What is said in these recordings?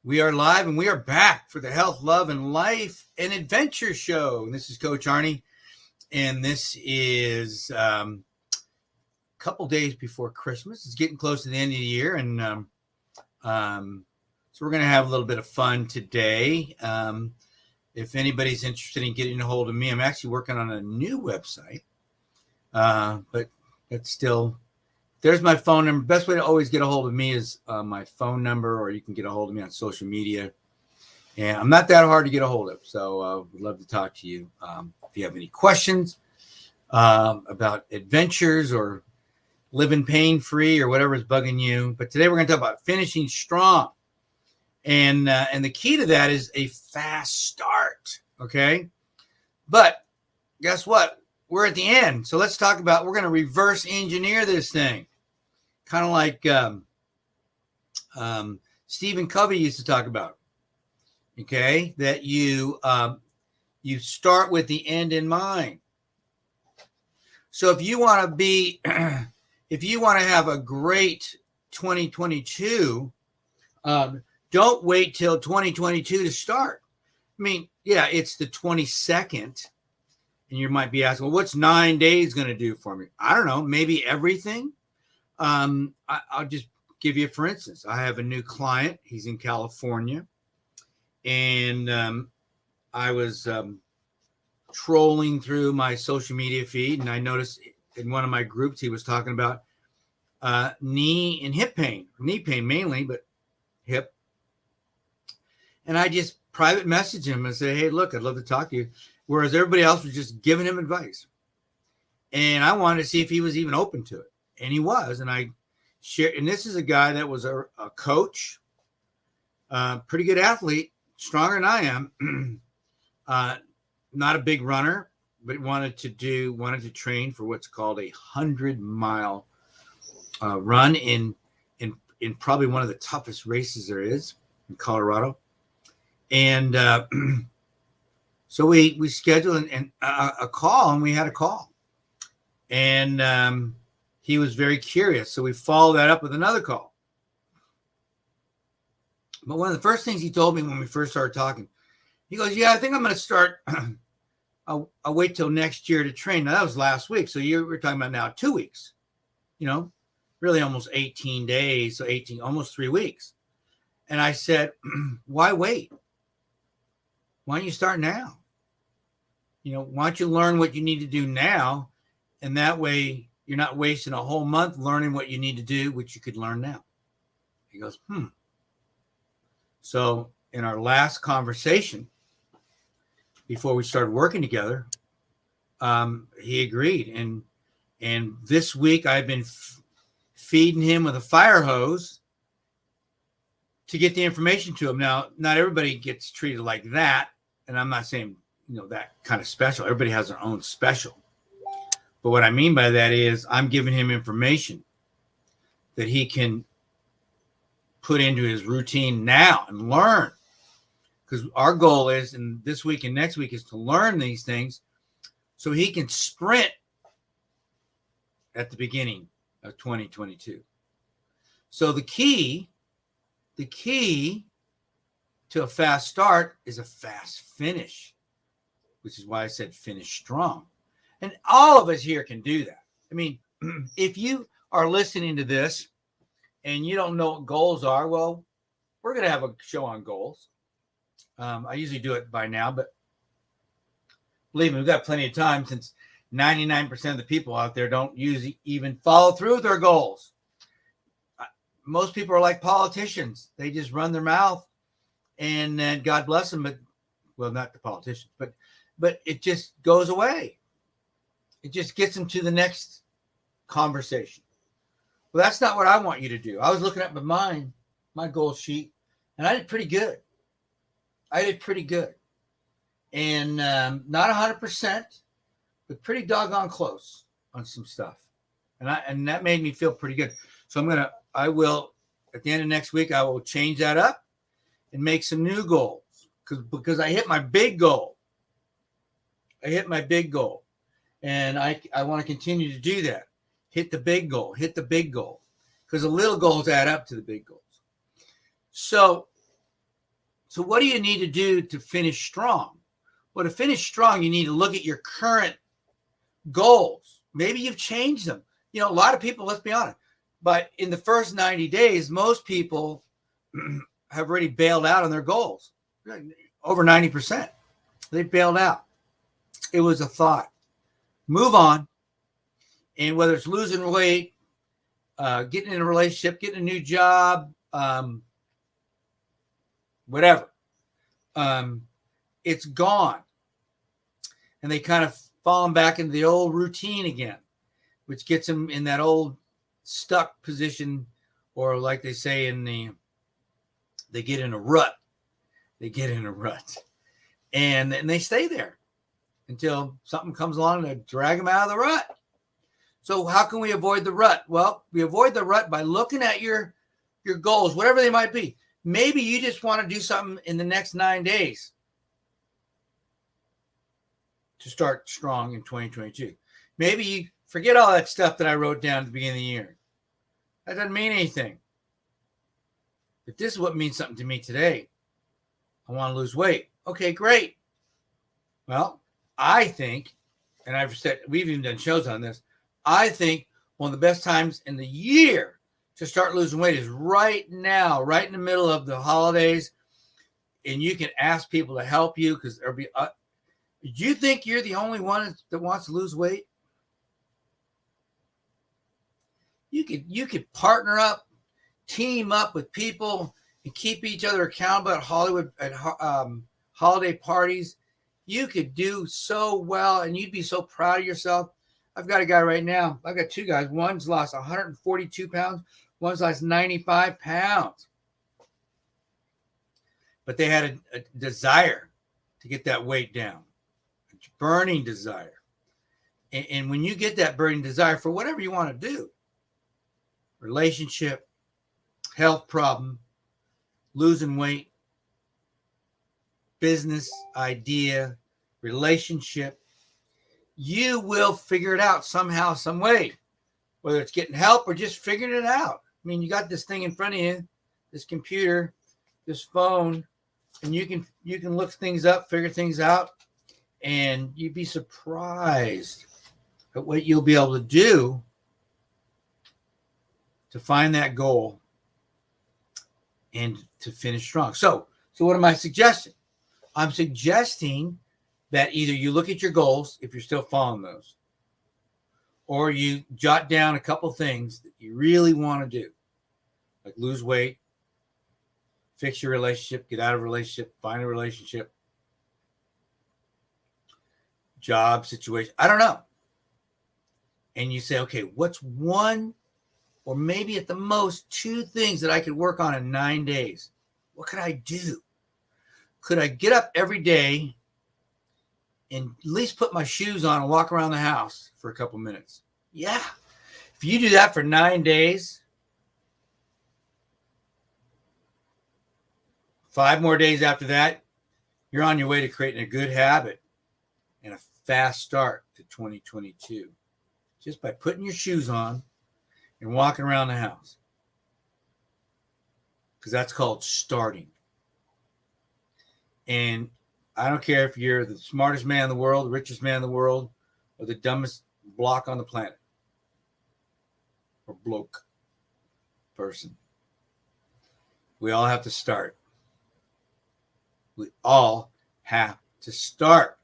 We are live and we are back for the Health, Love, and Life and Adventure Show. And this is Coach Arnie, and this is a couple days before Christmas. It's getting close to the end of the year, and so we're going to have a little bit of fun today. If anybody's interested in getting a hold of me, I'm actually working on a new website, but it's still... There's my phone number. Best way to always get a hold of me is my phone number, or you can get a hold of me on social media. And I'm not that hard to get a hold of, so we'd love to talk to you. If you have any questions about adventures or living pain-free or whatever is bugging you. But today we're going to talk about finishing strong. And the key to that is a fast start, okay? But guess what? We're at the end. So let's talk about, we're going to reverse engineer this thing. Kind of like Stephen Covey used to talk about, okay? That you start with the end in mind. So if you want to be, if you want to have a great 2022, don't wait till 2022 to start. I mean, yeah, it's the 22nd. And you might be asking, well, what's 9 days going to do for me? I don't know. Maybe everything. I'll just give you, for instance, I have a new client. He's in California. And I was trolling through my social media feed, and I noticed in one of my groups he was talking about knee and hip pain. Knee pain mainly, but hip. And I just private messaged him and said, hey, look, I'd love to talk to you. Whereas everybody else was just giving him advice. And I wanted to see if he was even open to it. And he was. And I shared, and this is a guy that was a coach, pretty good athlete, stronger than I am. Not a big runner, but wanted to train for what's called a 100-mile run in probably one of the toughest races there is in Colorado. And so we scheduled a call, and we had a call. And he was very curious. So we followed that up with another call. But one of the first things he told me when we first started talking, he goes, yeah, I think I'm going to start. I'll wait till next year to train. Now, that was last week. So we're talking about now 2 weeks, really almost 18 days. So almost 3 weeks. And I said, why wait? Why don't you start now? Why don't you learn what you need to do now? And that way you're not wasting a whole month learning what you need to do, which you could learn now. He goes, So in our last conversation, before we started working together, he agreed. And this week I've been feeding him with a fire hose to get the information to him. Now, not everybody gets treated like that. And I'm not saying, that kind of special. Everybody has their own special. But what I mean by that is I'm giving him information that he can put into his routine now and learn. Because our goal is, and this week and next week, is to learn these things so he can sprint at the beginning of 2022. So the key to a fast start is a fast finish, which is why I said finish strong. And all of us here can do that. I mean, if you are listening to this and you don't know what goals are, well, we're going to have a show on goals. I usually do it by now, but believe me, we've got plenty of time, since 99% of the people out there don't even follow through with their goals. Most people are like politicians. They just run their mouth, and then God bless them. But, well, not the politicians, but it just goes away. It just gets them to the next conversation. Well, that's not what I want you to do. I was looking at my goal sheet, and I did pretty good. And not 100%, but pretty doggone close on some stuff. And that made me feel pretty good. So I will, at the end of next week, I will change that up and make some new goals, because I hit my big goal. And I want to continue to do that. Hit the big goal, because the little goals add up to the big goals. So So what do you need to do to finish strong? Well, to finish strong, you need to look at your current goals. Maybe you've changed them. You know, a lot of people, let's be honest, but in the first 90 days, most people have already bailed out on their goals. Over 90%. They bailed out. It was a thought. Move on. And whether it's losing weight, getting in a relationship, getting a new job, whatever, it's gone. And they kind of fallen back into the old routine again, which gets them in that old stuck position, or like they say they get in a rut. They get in a rut. And they stay there until something comes along to drag them out of the rut. So how can we avoid the rut? Well, we avoid the rut by looking at your goals, whatever they might be. Maybe you just want to do something in the next 9 days to start strong in 2022. Maybe you forget all that stuff that I wrote down at the beginning of the year. That doesn't mean anything. But this is what means something to me today. I want to lose weight. Okay, great. Well, I think, and we've even done shows on this, I think one of the best times in the year to start losing weight is right now, right in the middle of the holidays. And you can ask people to help you, because there'll be, do you think you're the only one that wants to lose weight? You could partner up, team up with people, and keep each other accountable at holiday parties. You could do so well, and you'd be so proud of yourself. I've got a guy right now. I've got two guys. One's lost 142 pounds. One's lost 95 pounds. But they had a desire to get that weight down, a burning desire. And when you get that burning desire for whatever you want to do, relationship, health problem, losing weight, business idea, relationship, you will figure it out somehow, some way, whether it's getting help or just figuring it out. I mean, you got this thing in front of you, this computer, this phone, and you can look things up, figure things out, and you'd be surprised at what you'll be able to do to find that goal and to finish strong. So what am I suggesting? I'm suggesting that either you look at your goals, if you're still following those, or you jot down a couple things that you really want to do, like lose weight, fix your relationship, get out of a relationship, find a relationship, job situation, I don't know. And you say, okay, what's one or maybe at the most 2 things that I could work on in 9 days? What could I do? Could I get up every day and at least put my shoes on and walk around the house for a couple minutes? Yeah. If you do that for 9 days, 5 more days after that, you're on your way to creating a good habit and a fast start to 2022. Just by putting your shoes on and walking around the house. Because that's called starting. And I don't care if you're the smartest man in the world, the richest man in the world, or the dumbest block on the planet. Or bloke person. We all have to start. We all have to start.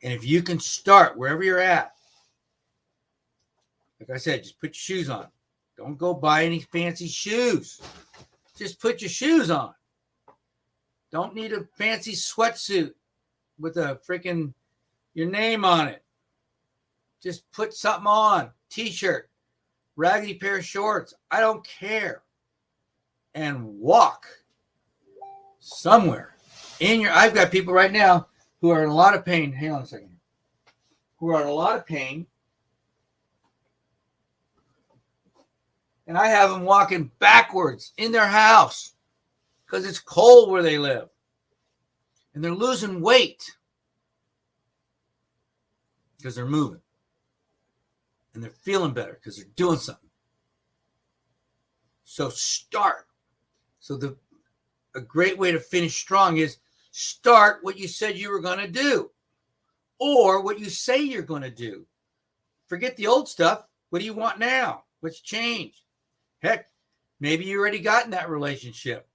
And if you can start wherever you're at, like I said, just put your shoes on. Don't go buy any fancy shoes. Just put your shoes on. Don't need a fancy sweatsuit with a freaking your name on it. Just put something on. T-shirt, raggedy pair of shorts. I don't care. And walk somewhere I've got people right now who are in a lot of pain. Hang on a second. Who are in a lot of pain. And I have them walking backwards in their house because it's cold where they live. And they're losing weight because they're moving. And they're feeling better because they're doing something. So start. So a great way to finish strong is start what you said you were going to do or what you say you're going to do. Forget the old stuff. What do you want now? What's changed? Heck, maybe you already got in that relationship.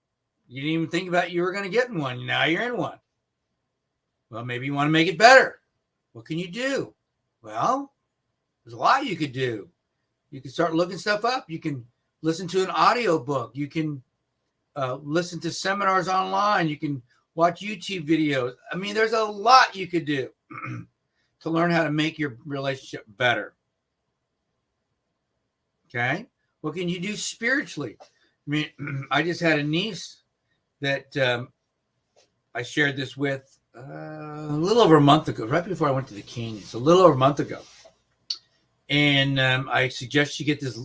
You didn't even think about you were going to get in one. Now you're in one. Well, maybe you want to make it better. What can you do? Well, there's a lot you could do. You can start looking stuff up. You can listen to an audio book. You can listen to seminars online. You can watch YouTube videos. I mean, there's a lot you could do to learn how to make your relationship better. Okay? What can you do spiritually? I mean, I just had a niece that I shared this with a little over a month ago, right before I went to the Canyons, a little over a month ago. And I suggest you get this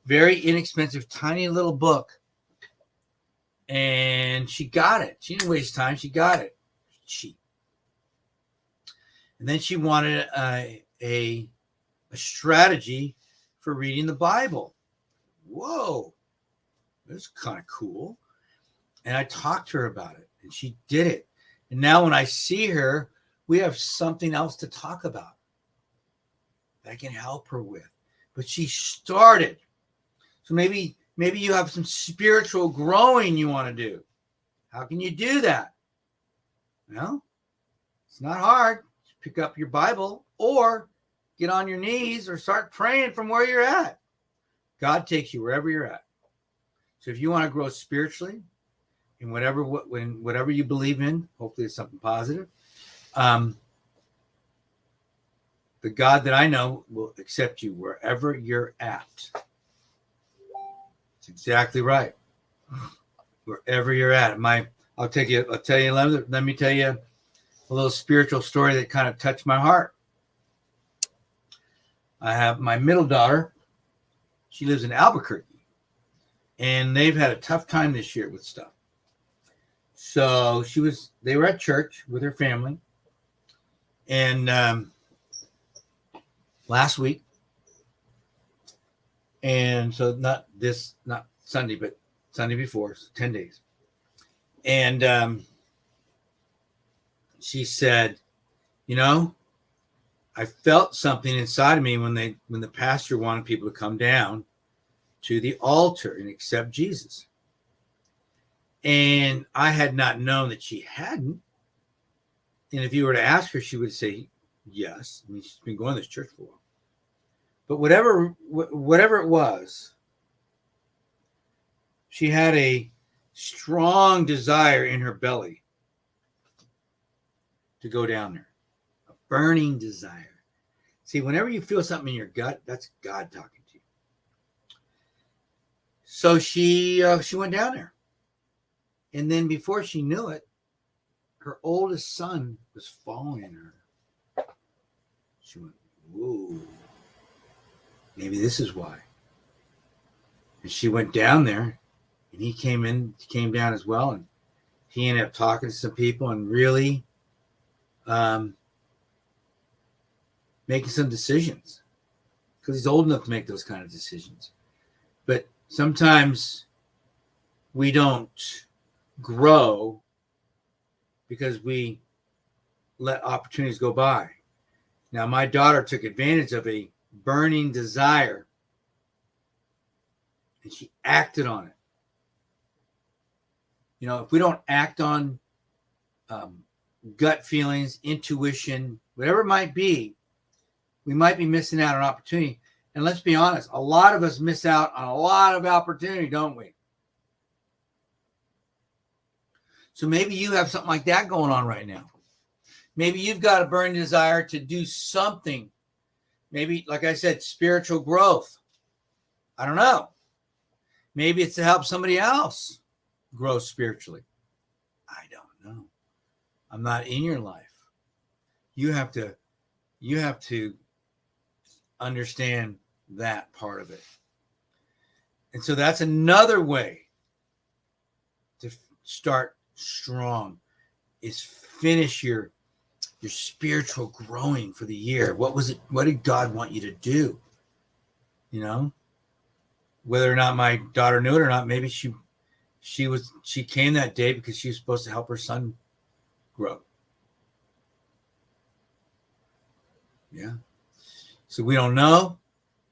very inexpensive, tiny little book. And she got it. She didn't waste time. She got it. Cheap. And then she wanted a strategy for reading the Bible. Whoa, that's kind of cool. And I talked to her about it, and she did it. And now when I see her, we have something else to talk about that I can help her with. But she started. So maybe you have some spiritual growing you want to do. How can you do that? Well, it's not hard. Just pick up your Bible or get on your knees or start praying from where you're at. God takes you wherever you're at. So if you want to grow spiritually in whatever you believe in, hopefully it's something positive, the God that I know will accept you wherever you're at. That's exactly right. Wherever you're at. Let me tell you a little spiritual story that kind of touched my heart. I have my middle daughter. She lives in Albuquerque, and they've had a tough time this year with stuff. So they were at church with her family, and last week, and so not Sunday, but Sunday before, so 10 days. And she said, I felt something inside of me when the pastor wanted people to come down to the altar and accept Jesus. And I had not known that she hadn't. And if you were to ask her, she would say yes. I mean, she's been going to this church for a while. But whatever it was, she had a strong desire in her belly to go down there. Burning desire. See, whenever you feel something in your gut, that's God talking to you. So she went down there. And then before she knew it, her oldest son was following her. She went, whoa, maybe this is why. And she went down there, and he came down as well. And he ended up talking to some people and really making some decisions, because he's old enough to make those kind of decisions. But sometimes we don't grow because we let opportunities go by. Now, my daughter took advantage of a burning desire, and she acted on it. If we don't act on gut feelings, intuition, whatever it might be, we might be missing out on opportunity. And let's be honest, a lot of us miss out on a lot of opportunity, don't we? So maybe you have something like that going on right now. Maybe you've got a burning desire to do something. Maybe, like I said, spiritual growth. I don't know. Maybe it's to help somebody else grow spiritually. I don't know. I'm not in your life. You have to understand that part of it. And so that's another way to start strong, is finish your spiritual growing for the year. What did God want you to do? Whether or not my daughter knew it or not, maybe she She came that day because she was supposed to help her son grow. Yeah. So we don't know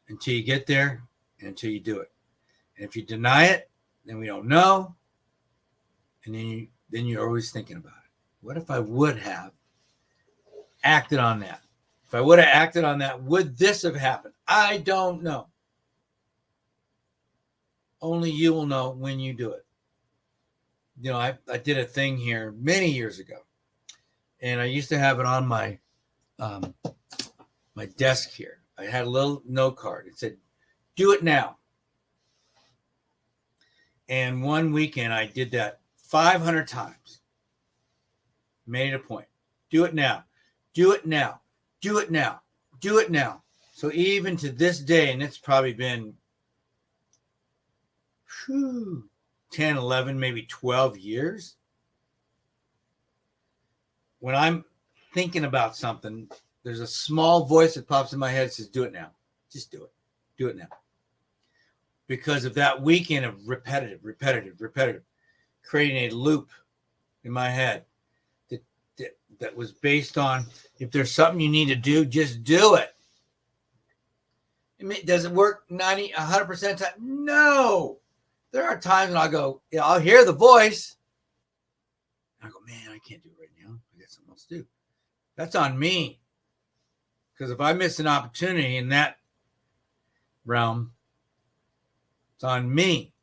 until you get there and until you do it. And if you deny it, then we don't know. And then you're always thinking about it. What if I would have acted on that? If I would have acted on that, would this have happened? I don't know. Only you will know when you do it. You know, I did a thing here many years ago, and I used to have it on my my desk here. I had a little note card. It said, "Do it now." And one weekend I did that 500 times. Made it a point. Do it now. Do it now. Do it now. Do it now. So even to this day, and it's probably been 10, 11, maybe 12 years. When I'm thinking about something, there's a small voice that pops in my head that says, do it now. Just do it. Do it now. Because of that weekend of repetitive, creating a loop in my head that was based on, if there's something you need to do, just do it. Does it work 100% of the time? No. There are times when I'll go, I'll hear the voice. And I go, man, I can't do it right now. I got something else to do. That's on me. Because if I miss an opportunity in that realm, it's on me.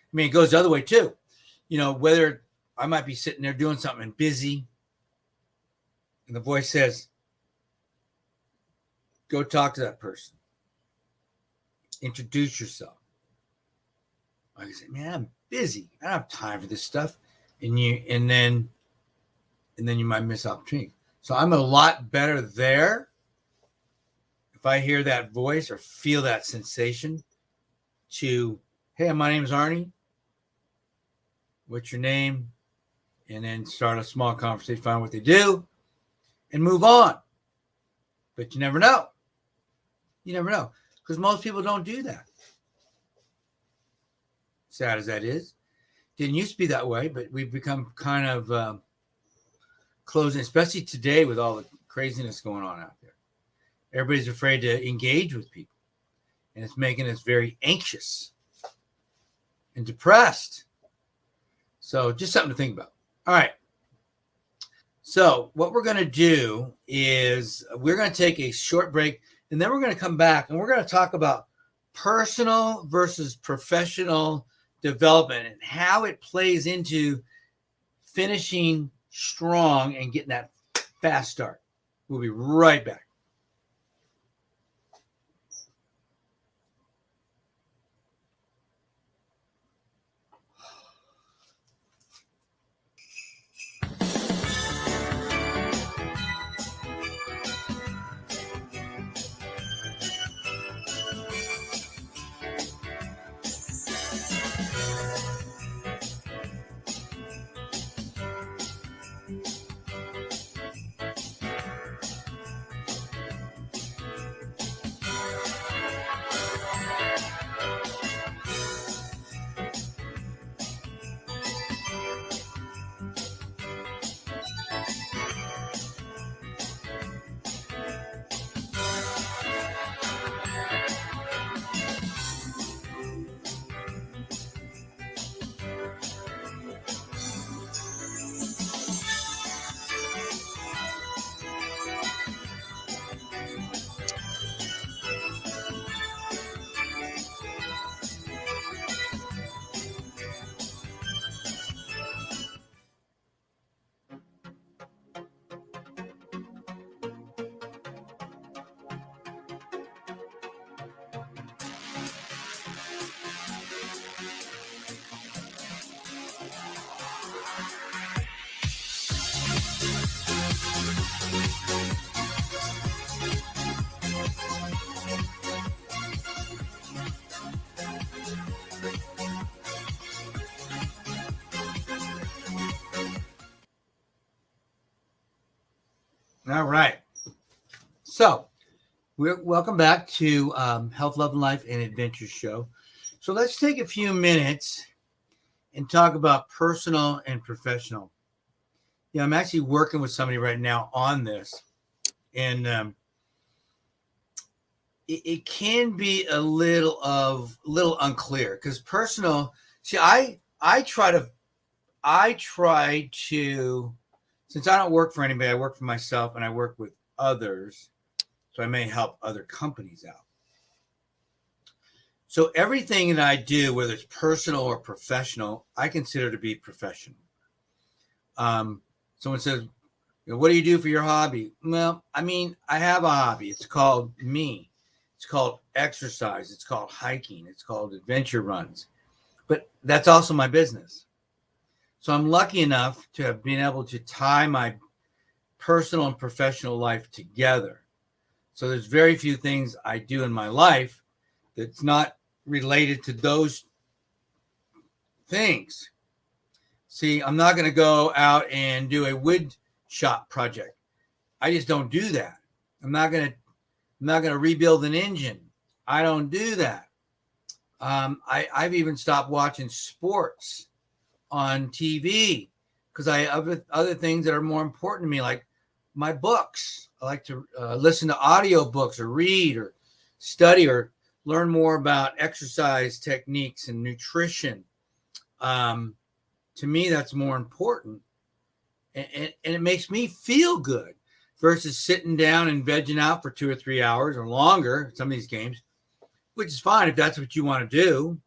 I mean, it goes the other way too. You know, whether I might be sitting there doing something busy, and the voice says, go talk to that person. Introduce yourself. I say, man, I'm busy. I don't have time for this stuff. And then you might miss opportunity. So I'm a lot better there. If I hear that voice or feel that sensation to, hey, my name is Arnie. What's your name? And then start a small conversation, find what they do, and move on. But you never know. You never know. Because most people don't do that. Sad as that is. Didn't used to be that way, but we've become kind of closing, especially today with all the craziness going on out there. Everybody's afraid to engage with people. And it's making us very anxious and depressed. So just something to think about. All right. So what we're going to do is we're going to take a short break, and then we're going to come back, and we're going to talk about personal versus professional development and how it plays into finishing strong and getting that fast start. We'll be right back. All right. So welcome back to Health, Love, and Life and Adventure Show. So let's take a few minutes and talk about personal and professional. I'm actually working with somebody right now on this, and it can be a little unclear because personal. See, I try to since I don't work for anybody, I work for myself and I work with others, so I may help other companies out. So everything that I do, whether it's personal or professional, I consider to be professional. Someone says, what do you do for your hobby? Well, I mean, I have a hobby. It's called me. It's called exercise. It's called hiking. It's called adventure runs. But that's also my business. So I'm lucky enough to have been able to tie my personal and professional life together. So there's very few things I do in my life that's not related to those things. See, I'm not going to go out and do a wood shop project. I just don't do that. I'm not going to rebuild an engine. I don't do that. I've even stopped watching sports on TV because I have other things that are more important to me, like my books. I like to listen to audio books or read or study or learn more about exercise techniques and nutrition. To me, that's more important. And it makes me feel good versus sitting down and vegging out for 2 or 3 hours or longer, some of these games, which is fine if that's what you want to do.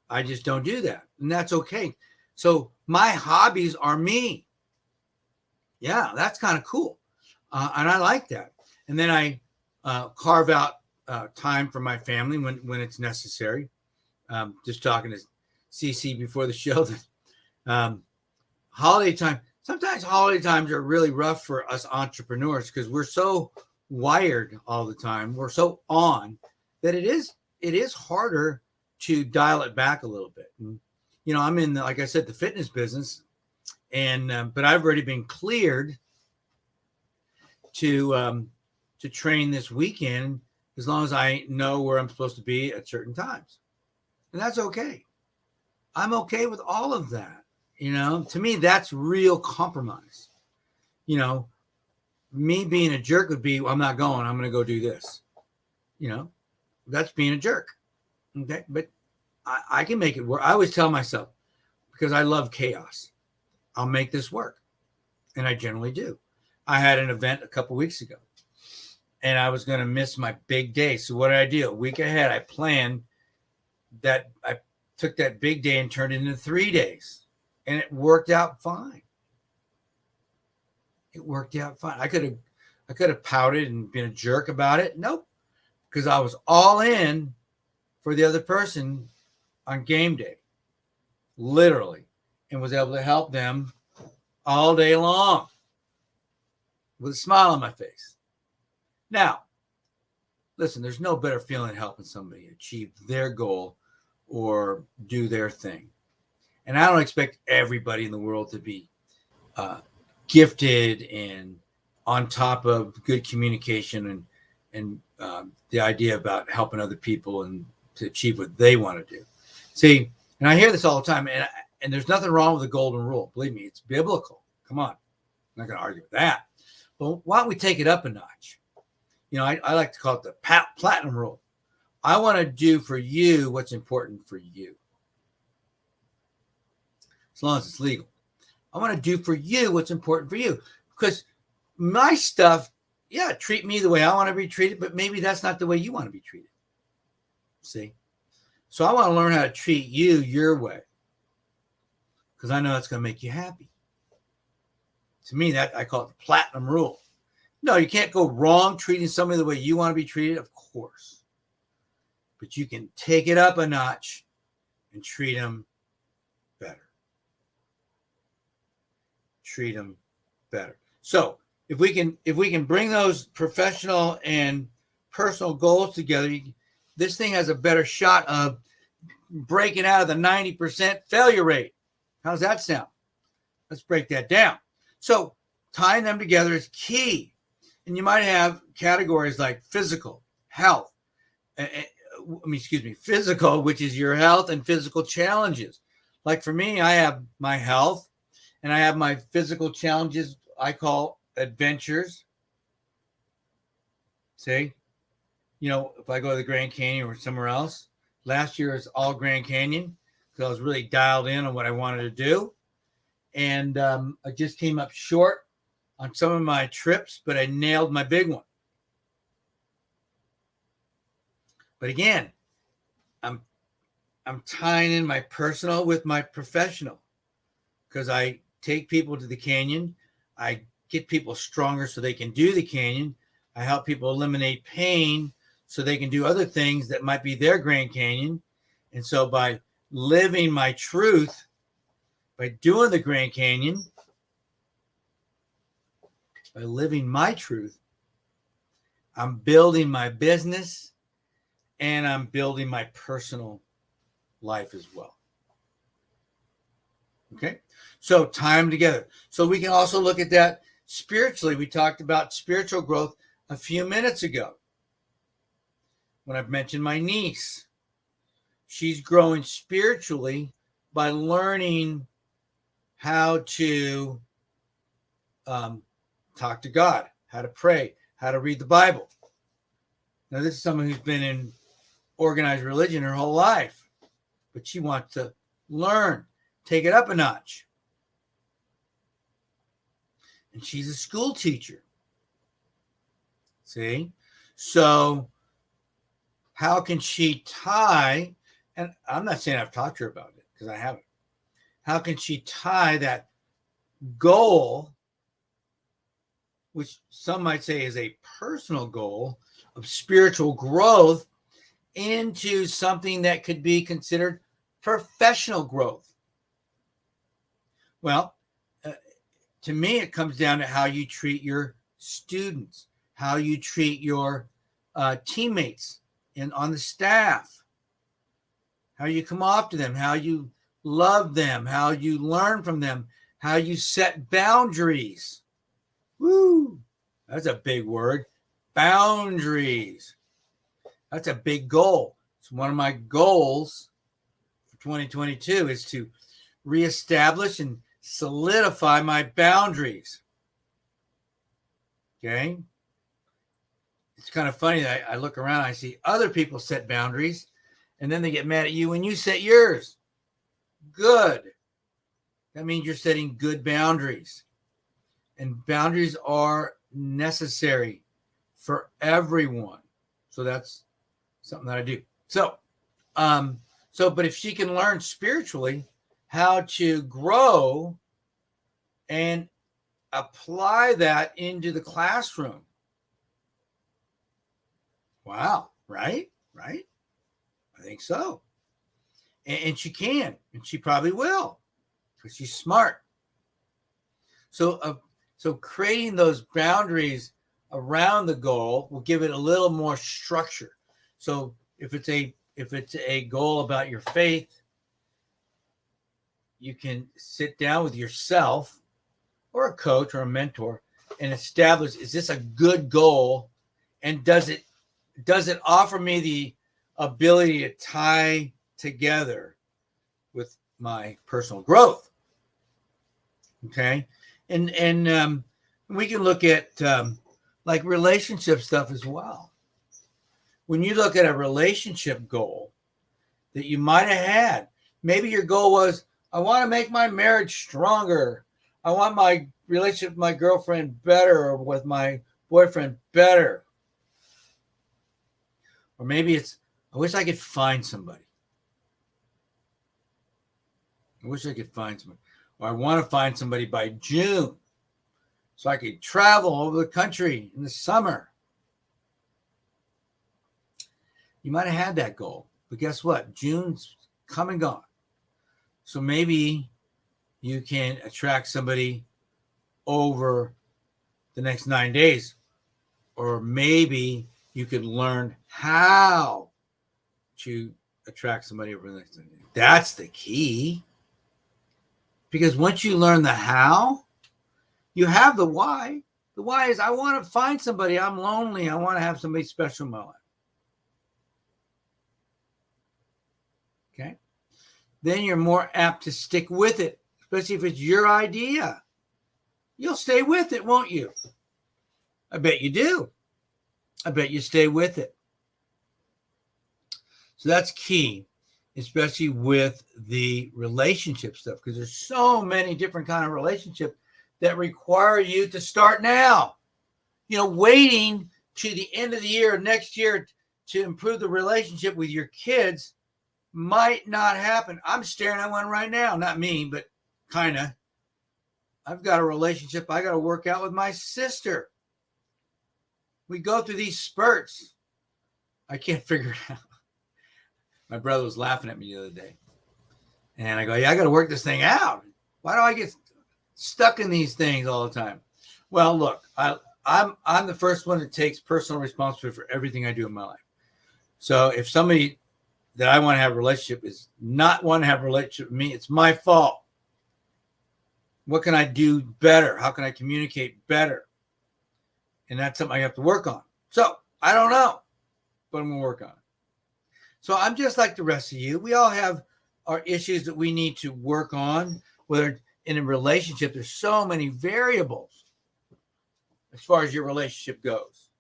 I just don't do that. And that's okay. So my hobbies are me. Yeah, that's kind of cool. And I like that. And then I carve out time for my family when it's necessary. Just talking to CC before the show that holiday time, sometimes holiday times are really rough for us entrepreneurs because we're so wired all the time. We're so on that it is harder to dial it back a little bit. And, I'm in, like I said, the fitness business, and but I've already been cleared to train this weekend as long as I know where I'm supposed to be at certain times, and that's okay. I'm okay with all of that. To me, that's real compromise. Me being a jerk would be, well, I'm not going. I'm going to go do this. That's being a jerk. Okay, but I can make it work. I always tell myself, because I love chaos, I'll make this work. And I generally do. I had an event a couple weeks ago, and I was going to miss my big day. So what did I do? A week ahead, I planned that. I took that big day and turned it into 3 days. And it worked out fine. It worked out fine. I could have pouted and been a jerk about it. Nope. Because I was all in for the other person on game day, literally, and was able to help them all day long with a smile on my face. Now, listen, there's no better feeling than helping somebody achieve their goal or do their thing. And I don't expect everybody in the world to be gifted and on top of good communication and the idea about helping other people and to achieve what they want to do. See, and I hear this all the time, and there's nothing wrong with the golden rule. Believe me, it's biblical. Come on. I'm not going to argue with that. But why don't we take it up a notch? I like to call it the platinum rule. I want to do for you what's important for you. As long as it's legal. I want to do for you what's important for you. Because my stuff, treat me the way I want to be treated, but maybe that's not the way you want to be treated. See? So I want to learn how to treat you your way. Because I know that's going to make you happy. To me, that I call it the platinum rule. No, you can't go wrong treating somebody the way you want to be treated, of course. But you can take it up a notch and treat them better. Treat them better. So if we can bring those professional and personal goals together, this thing has a better shot of breaking out of the 90% failure rate. How's that sound? Let's break that down. So tying them together is key. And you might have categories like physical, health, physical, which is your health and physical challenges, Like for me, I have my health and I have my physical challenges I call adventures. See, if I go to the Grand Canyon or somewhere else, last year was all Grand Canyon because I was really dialed in on what I wanted to do. And I just came up short on some of my trips, but I nailed my big one. But again, I'm tying in my personal with my professional because I take people to the canyon. I get people stronger so they can do the canyon. I help people eliminate pain so they can do other things that might be their Grand Canyon. And so by living my truth, by doing the Grand Canyon, by living my truth, I'm building my business and I'm building my personal life as well. Okay, so time together. So we can also look at that spiritually. We talked about spiritual growth a few minutes ago when I've mentioned my niece. She's growing spiritually by learning how to talk to God, how to pray, how to read the Bible. Now, this is someone who's been in organized religion her whole life, but she wants to learn, take it up a notch. And she's a school teacher. See? So how can she tie, and I'm not saying I've talked to her about it because I haven't. How can she tie that goal, which some might say is a personal goal of spiritual growth, into something that could be considered professional growth? Well, to me, it comes down to how you treat your students, how you treat your teammates on the staff, how you come off to them, how you love them, how you learn from them, how you set boundaries. Woo! That's a big word. Boundaries. That's a big goal. It's one of my goals for 2022 is to reestablish and solidify my boundaries. Okay? It's kind of funny that I look around, I see other people set boundaries, and then they get mad at you when you set yours. Good. That means you're setting good boundaries. And boundaries are necessary for everyone. So that's something that I do. So, but if she can learn spiritually how to grow and apply that into the classroom. Wow, right? I think so. And she can, and she probably will, because she's smart. So creating those boundaries around the goal will give it a little more structure. So if it's a goal about your faith, you can sit down with yourself or a coach or a mentor and establish, is this a good goal? And does it offer me the ability to tie together with my personal growth? Okay. And we can look at like relationship stuff as well. When you look at a relationship goal that you might have had, maybe your goal was, I want to make my marriage stronger. I want my relationship with my girlfriend better, or with my boyfriend better. Or maybe it's, I wish I could find somebody. Or I want to find somebody by June so I could travel over the country in the summer. You might have had that goal, but guess what? June's come and gone. So maybe you can attract somebody over the next 9 days, or maybe you could learn how to attract somebody over the next 9 days. That's the key. Because once you learn the how, you have the why. The why is, I want to find somebody. I'm lonely. I want to have somebody special in my life. Okay. then you're more apt to stick with it, especially if it's your idea. You'll stay with it, won't you? I bet you do. I bet you stay with it. So that's key, especially with the relationship stuff, because there's so many different kind of relationships that require you to start now. Waiting to the end of the year, next year, to improve the relationship with your kids might not happen. I'm staring at one right now. Not me, but kind of. I've got a relationship I got to work out with my sister. We go through these spurts. I can't figure it out. My brother was laughing at me the other day. And I go, yeah, I got to work this thing out. Why do I get stuck in these things all the time? Well, look, I'm the first one that takes personal responsibility for everything I do in my life. So if somebody that I want to have a relationship is not want to have a relationship with me, it's my fault. What can I do better? How can I communicate better? And that's something I have to work on. So I don't know, but I'm going to work on it. So I'm just like the rest of you. We all have our issues that we need to work on, whether in a relationship, there's so many variables as far as your relationship goes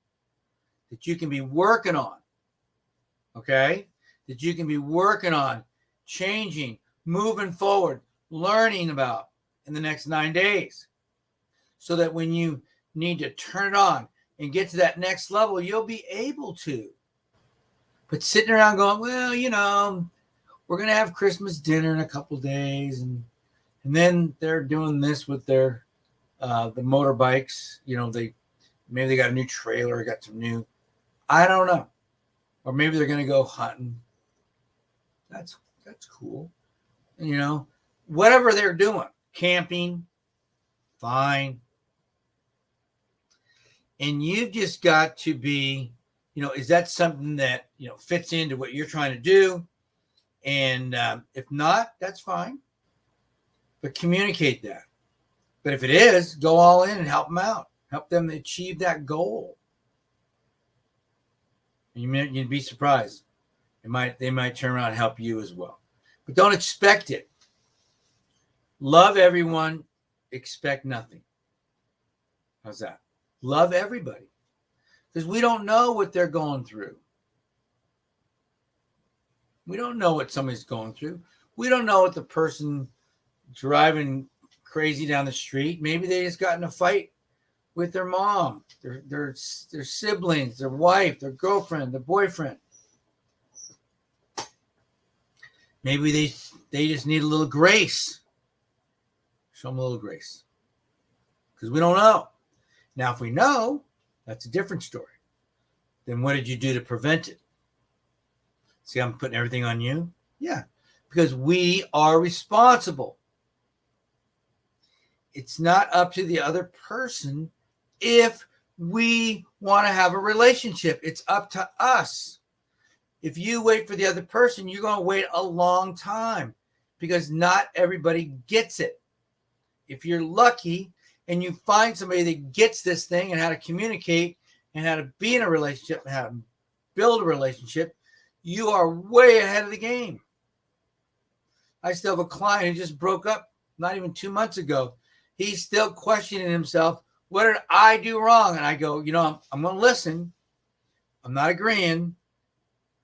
that you can be working on. Okay? That you can be working on, changing, moving forward, learning about in the next 9 days. So that when you need to turn it on and get to that next level, you'll be able to. But sitting around going, well, we're going to have Christmas dinner in a couple days. And then they're doing this with their, the motorbikes. Maybe they got a new trailer, got some new, I don't know. Or maybe they're going to go hunting. That's cool. Whatever they're doing, camping, fine. And you've just got to be, is that something that, fits into what you're trying to do? And if not, that's fine. But communicate that. But if it is, go all in and help them out. Help them achieve that goal. And you'd be surprised. They might turn around and help you as well. But don't expect it. Love everyone, expect nothing. How's that? Love everybody. Because we don't know what they're going through. We don't know what somebody's going through. We don't know what the person driving crazy down the street, maybe they just got in a fight with their mom, their siblings, their wife, their girlfriend, their boyfriend. Maybe they just need a little grace. Show them a little grace. Because we don't know. Now, if we know, that's a different story. Then what did you do to prevent it? See, I'm putting everything on you? Yeah, because we are responsible. It's not up to the other person if we want to have a relationship. It's up to us. If you wait for the other person, you're going to wait a long time because not everybody gets it. If you're lucky and you find somebody that gets this thing and how to communicate and how to be in a relationship and how to build a relationship, you are way ahead of the game. I still have a client who just broke up not even 2 months ago. He's still questioning himself. What did I do wrong? And I go, I'm going to listen. I'm not agreeing.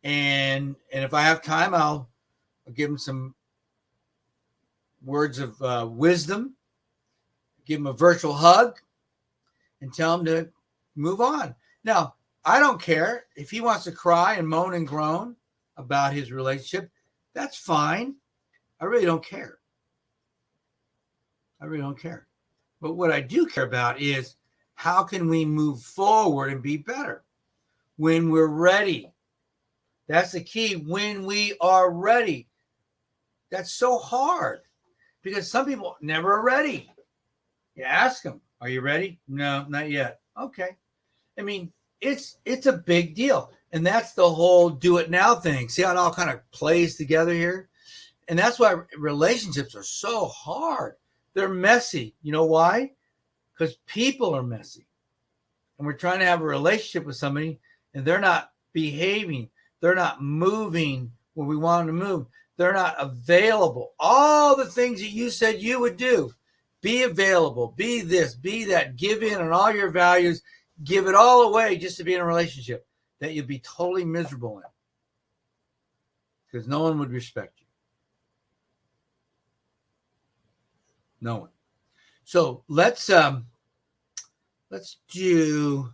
And if I have time, I'll give him some words of wisdom, give him a virtual hug, and tell him to move on. Now, I don't care if he wants to cry and moan and groan about his relationship. That's fine. I really don't care. I really don't care. But what I do care about is how can we move forward and be better when we're ready? That's the key. When we are ready. That's so hard because some people never are ready. You ask them, are you ready? No, not yet. Okay. I mean, it's a big deal. And that's the whole do it now thing. See how it all kind of plays together here? And that's why relationships are so hard. They're messy. You know why? Because people are messy. And we're trying to have a relationship with somebody and they're not behaving. They're not moving where we want them to move. They're not available. All the things that you said you would do, be available, be this, be that, give in on all your values, give it all away just to be in a relationship that you'd be totally miserable in, because no one would respect you. No one. So let's do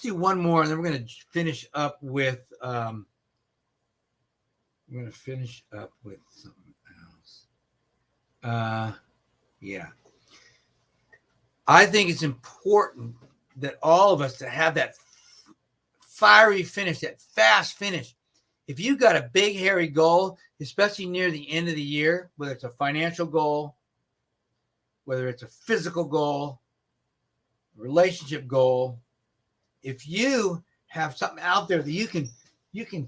one more, and then we're going to finish up with something else. Yeah. I think it's important that all of us to have that fiery finish, that fast finish. If you've got a big, hairy goal, especially near the end of the year, whether it's a financial goal, whether it's a physical goal, relationship goal, if you have something out there that you can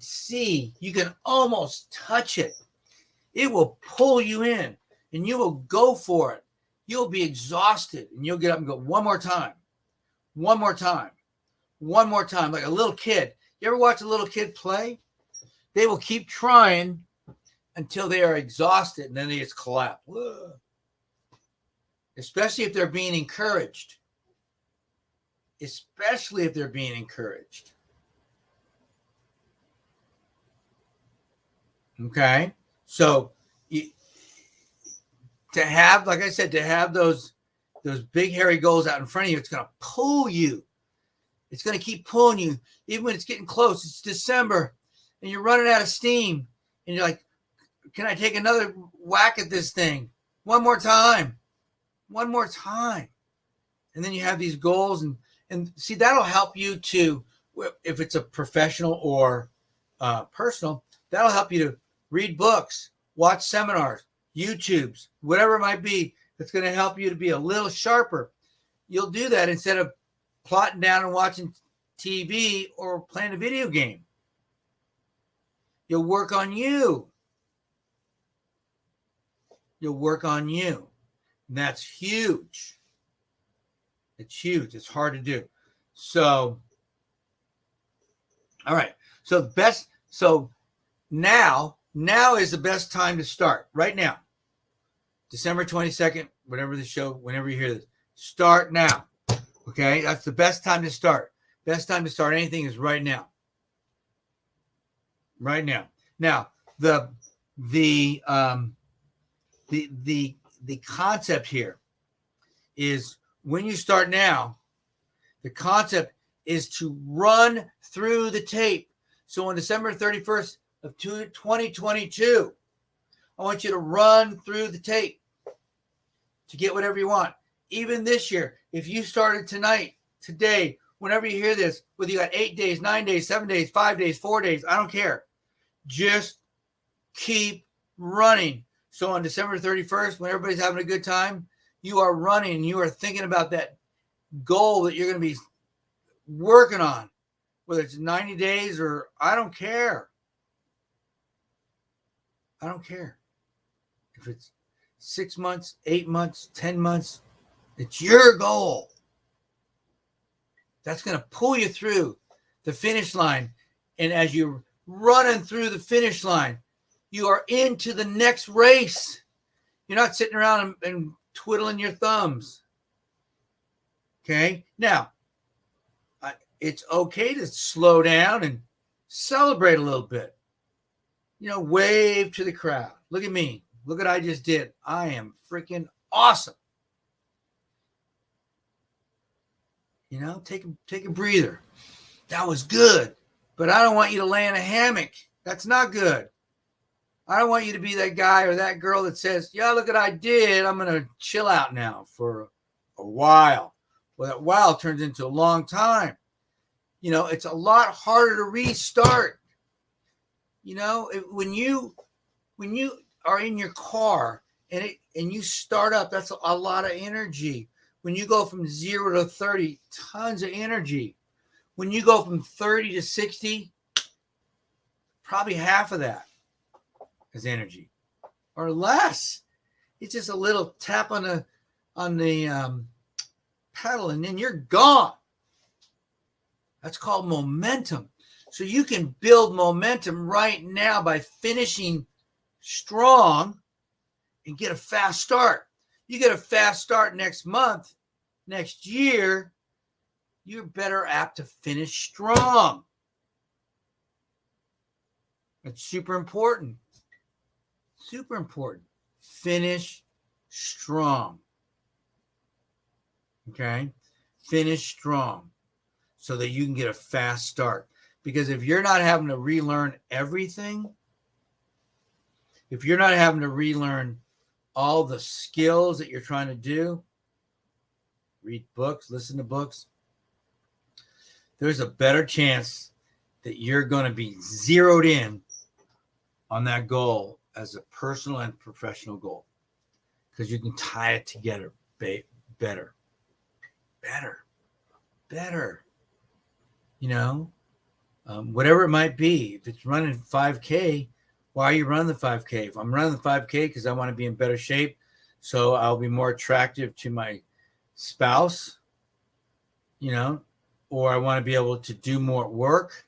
see, you can almost touch it, it will pull you in and you will go for it. You'll be exhausted and you'll get up and go one more time, one more time, one more time. Like a little kid. You ever watch a little kid play? They will keep trying until they are exhausted and then they just collapse. Especially if they're being encouraged. Especially if they're being encouraged. Okay? So to have, like I said, to have those big hairy goals out in front of you, it's going to pull you. It's going to keep pulling you. Even when it's getting close, it's December, and you're running out of steam, and you're like, can I take another whack at this thing? One more time. One more time. And then you have these goals, and see, that'll help you to, if it's a professional or personal, that'll help you to read books, watch seminars, YouTubes, whatever it might be, that's going to help you to be a little sharper. You'll do that instead of plotting down and watching TV or playing a video game. You'll work on you. You'll work on you. And that's huge. It's huge. It's hard to do. So, all right. So now is the best time to start. Right now. December 22nd, whatever the show, whenever you hear this. Start now. Okay? That's the best time to start. Best time to start anything is right now. Right now. Now, the concept here is when you start now, the concept is to run through the tape. So on December 31st of 2022, I want you to run through the tape to get whatever you want. Even this year, if you started tonight, today, whenever you hear this, whether you got 8 days, 9 days, 7 days, 5 days, 4 days, I don't care. Just keep running. So on December 31st, when everybody's having a good time, you are running and you are thinking about that goal that you're going to be working on, whether it's 90 days or I don't care. I don't care. If it's 6 months, 8 months, 10 months, it's your goal. That's going to pull you through the finish line. And as you're running through the finish line, you are into the next race. You're not sitting around and twiddling your thumbs. Okay? Now, it's okay to slow down and celebrate a little bit. You know, wave to the crowd. Look at me. Look what I just did. I am freaking awesome. You know, take a breather. That was good. But I don't want you to lay in a hammock. That's not good. I don't want you to be that guy or that girl that says, yeah, look what I did. I'm going to chill out now for a while. Well, that while turns into a long time. You know, it's a lot harder to restart. You know, when you are in your car and you start up, that's a lot of energy. When you go from 0 to 30, tons of energy. When you go from 30 to 60, probably half of that is energy or less. It's just a little tap on the pedal and then you're gone. That's called momentum. So you can build momentum right now by finishing strong and get a fast start. You get a fast start next month, next year, you're better apt to finish strong. It's super important. Super important. Finish strong. Okay? Finish strong so that you can get a fast start. Because if you're not having to relearn everything, if you're not having to relearn all the skills that you're trying to do, read books, listen to books, there's a better chance that you're going to be zeroed in on that goal as a personal and professional goal, because you can tie it together better. You know, whatever it might be. If it's running 5K, why are you running the 5K? If I'm running the 5K because I want to be in better shape, so I'll be more attractive to my spouse, you know, or I want to be able to do more work.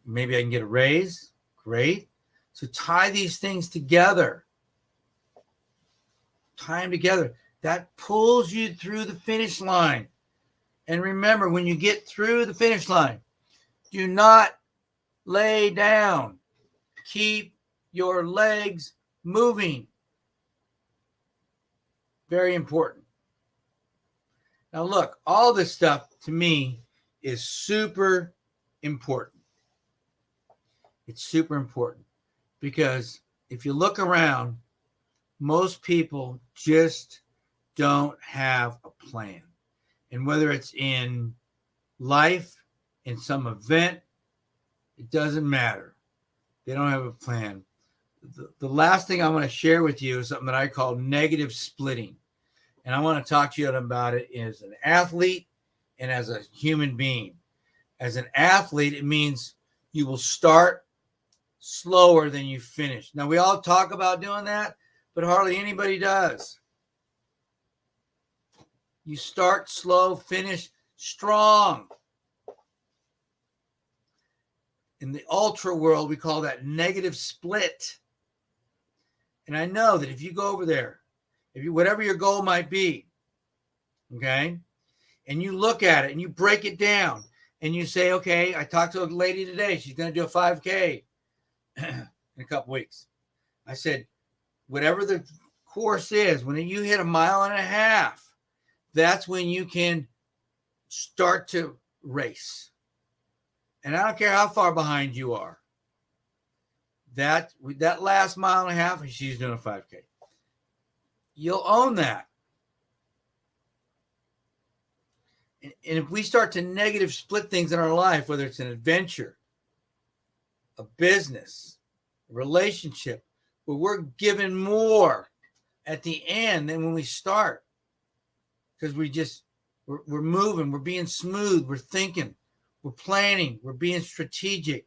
Maybe I can get a raise. Great. So tie these things together. Tie them together. That pulls you through the finish line. And remember, when you get through the finish line, do not lay down. Keep your legs moving. Very important. Now, look, all this stuff to me is super important. It's super important because if you look around, most people just don't have a plan. And whether it's in life, in some event, it doesn't matter. They don't have a plan. The last thing I want to share with you is something that I call negative splitting. And I want to talk to you about it as an athlete and as a human being. As an athlete, it means you will start slower than you finish. Now, we all talk about doing that, but hardly anybody does. You start slow, finish strong. In the ultra world, we call that negative split. And I know that if you go over there, if you, whatever your goal might be, okay, and you look at it and you break it down and you say, okay, I talked to a lady today. She's going to do a 5K in a couple weeks. I said, whatever the course is, when you hit 1.5 miles, that's when you can start to race. And I don't care how far behind you are. That last 1.5 miles, and she's doing a 5K. You'll own that. And if we start to negative split things in our life, whether it's an adventure, a business, a relationship, where we're given more at the end than when we start, because we're moving, we're being smooth, we're thinking, we're planning, we're being strategic.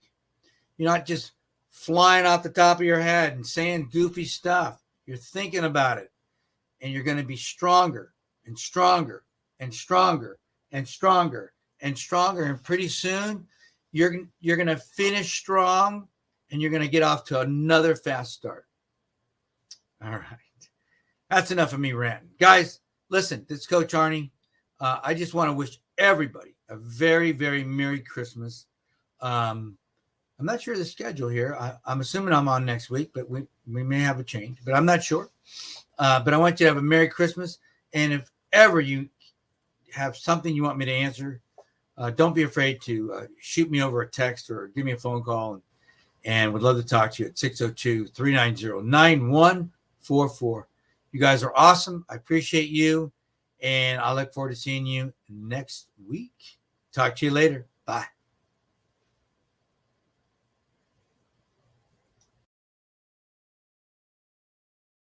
You're not just flying off the top of your head and saying goofy stuff. You're thinking about it, and you're going to be stronger and stronger and stronger and stronger and stronger. And pretty soon you're going to finish strong, and you're going to get off to another fast start. All right. That's enough of me ranting. Guys, listen, this is Coach Arnie. I just want to wish everybody a very, very Merry Christmas. I'm not sure of the schedule here. I'm assuming I'm on next week, but we may have a change, but I'm not sure. But I want you to have a Merry Christmas. And if ever you have something you want me to answer, don't be afraid to shoot me over a text or give me a phone call, and would love to talk to you at 602-390-9144. You guys are awesome. I appreciate you, and I look forward to seeing you next week. Talk to you later. Bye.